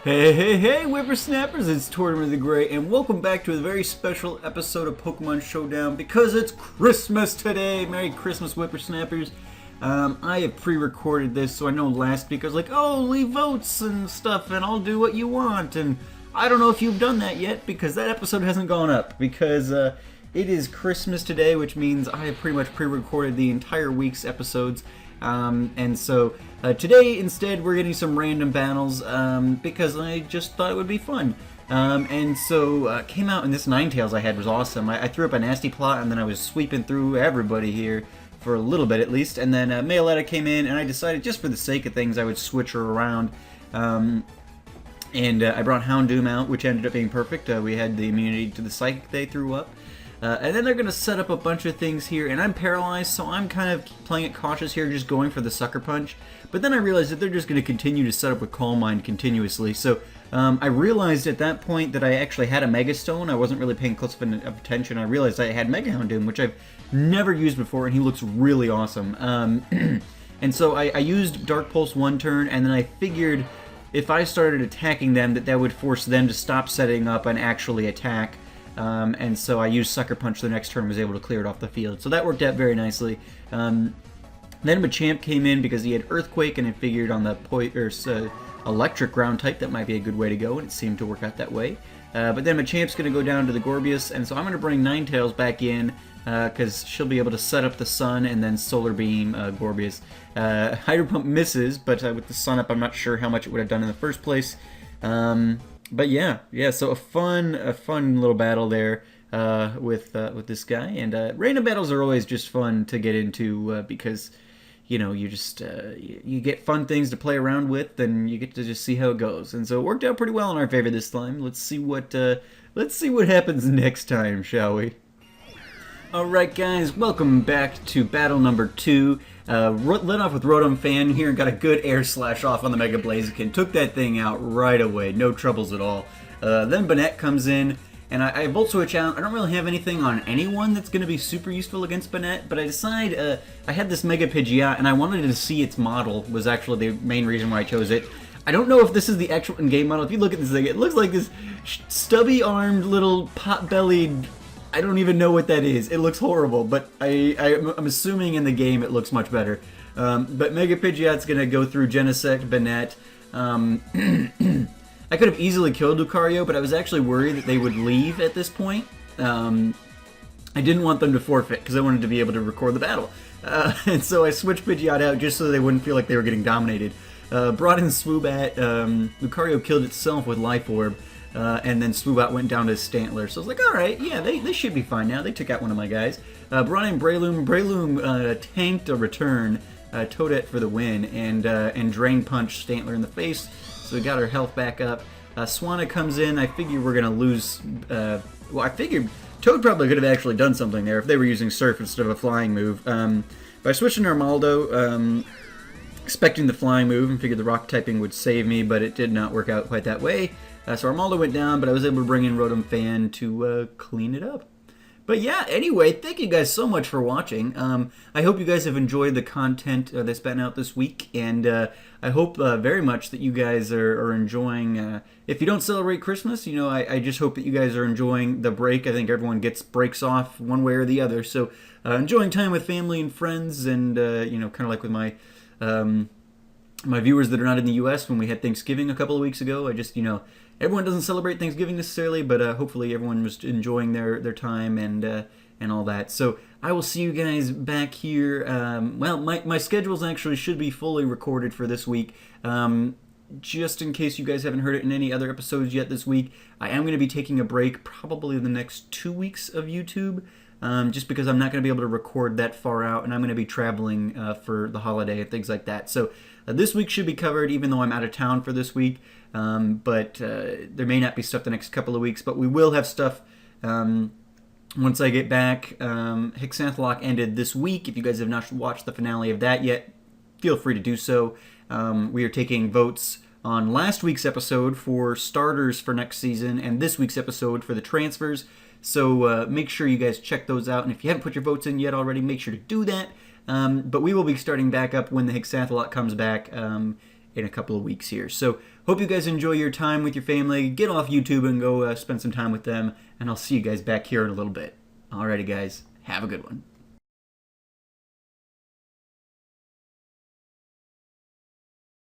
Hey, whippersnappers, it's Tortoise the Gray, and welcome back to a very special episode of Pokemon Showdown because it's Christmas today! Merry Christmas, whippersnappers! I have pre-recorded this, so I know last week I was like, oh, leave votes and stuff, and I'll do what you want, and I don't know if you've done that yet, because that episode hasn't gone up, because it is Christmas today, which means I have pretty much pre-recorded the entire week's episodes. And so today instead we're getting some random battles because I just thought it would be fun. And so came out, and this Ninetales I had was awesome. I threw up a nasty plot, and then I was sweeping through everybody here for a little bit at least. And then Mayaletta came in, and I decided just for the sake of things I would switch her around. And I brought Houndoom out, which ended up being perfect. We had the immunity to the Psychic they threw up. And then they're going to set up a bunch of things here, and I'm paralyzed, so I'm kind of playing it cautious here, just going for the Sucker Punch. But then I realized that they're just going to continue to set up with Calm Mind continuously, so I realized at that point that I actually had a Mega Stone. I wasn't really paying close of attention. I realized I had Mega Houndoom, which I've never used before, and he looks really awesome. And so I used Dark Pulse one turn, and then I figured if I started attacking them, that would force them to stop setting up and actually attack. And so I used Sucker Punch the next turn, was able to clear it off the field. So that worked out very nicely. Then Machamp came in because he had Earthquake, and I figured on the Electric Ground type that might be a good way to go, and it seemed to work out that way. But then Machamp's going to go down to the Gorbeus, and so I'm going to bring Ninetales back in because she'll be able to set up the Sun and then Solar Beam Gorbeus. Hydro Pump misses, but with the Sun up, I'm not sure how much it would have done in the first place. But yeah, so a fun little battle there with this guy, and random battles are always just fun to get into because you just you get fun things to play around with, and you get to just see how it goes, and so it worked out pretty well in our favor this time. Let's see what happens next time, shall we? Alright guys, welcome back to battle number 2. Lit off with Rotom Fan here and got a good air slash off on the Mega Blaziken. Took that thing out right away, no troubles at all. Then Banette comes in, and I Volt Switch out. I don't really have anything on anyone that's going to be super useful against Banette, but I decide I had this Mega Pidgeot, and I wanted to see its model, was actually the main reason why I chose it. I don't know if this is the actual in-game model. If you look at this thing, it looks like this stubby-armed little pot-bellied... I don't even know what that is. It looks horrible, but I'm assuming in the game it looks much better. But Mega Pidgeot's going to go through Genesect, Banette. I could have easily killed Lucario, but I was actually worried that they would leave at this point. I didn't want them to forfeit, because I wanted to be able to record the battle. And so I switched Pidgeot out just so they wouldn't feel like they were getting dominated. Brought in Swoobat. Lucario killed itself with Life Orb. And then Swoobat went down to Stantler. So I was like, alright, yeah, they should be fine now. They took out one of my guys. Brought in Breloom. Breloom tanked a return, Toadette for the win, and Drain Punch Stantler in the face. So we got our health back up. Swanna comes in. I figured we're going to lose... well, I figured Toad probably could have actually done something there if they were using Surf instead of a flying move. But I switched to Armaldo, expecting the flying move, and figured the rock typing would save me, but it did not work out quite that way. So Armaldo went down, but I was able to bring in Rotom Fan to clean it up. But yeah, anyway, thank you guys so much for watching. I hope you guys have enjoyed the content that's been out this week, and I hope very much that you guys are enjoying... if you don't celebrate Christmas, I just hope that you guys are enjoying the break. I think everyone gets breaks off one way or the other, so enjoying time with family and friends, and, kind of like with my... my viewers that are not in the U.S. when we had Thanksgiving a couple of weeks ago. I just, everyone doesn't celebrate Thanksgiving necessarily, but hopefully everyone was enjoying their time and all that. So I will see you guys back here. Well, my schedules actually should be fully recorded for this week. Just in case you guys haven't heard it in any other episodes yet this week, I am going to be taking a break probably the next 2 weeks of YouTube. Just because I'm not going to be able to record that far out, and I'm going to be traveling for the holiday and things like that. So this week should be covered, even though I'm out of town for this week. But there may not be stuff the next couple of weeks, but we will have stuff once I get back. Hexanthlock ended this week. If you guys have not watched the finale of that yet, feel free to do so. We are taking votes on last week's episode for starters for next season, and this week's episode for the transfers. So make sure you guys check those out, and if you haven't put your votes in yet already, make sure to do that. But we will be starting back up when the Hexanthlock comes back in a couple of weeks here. So hope you guys enjoy your time with your family. Get off YouTube and go spend some time with them. And I'll see you guys back here in a little bit. Alrighty, guys. Have a good one.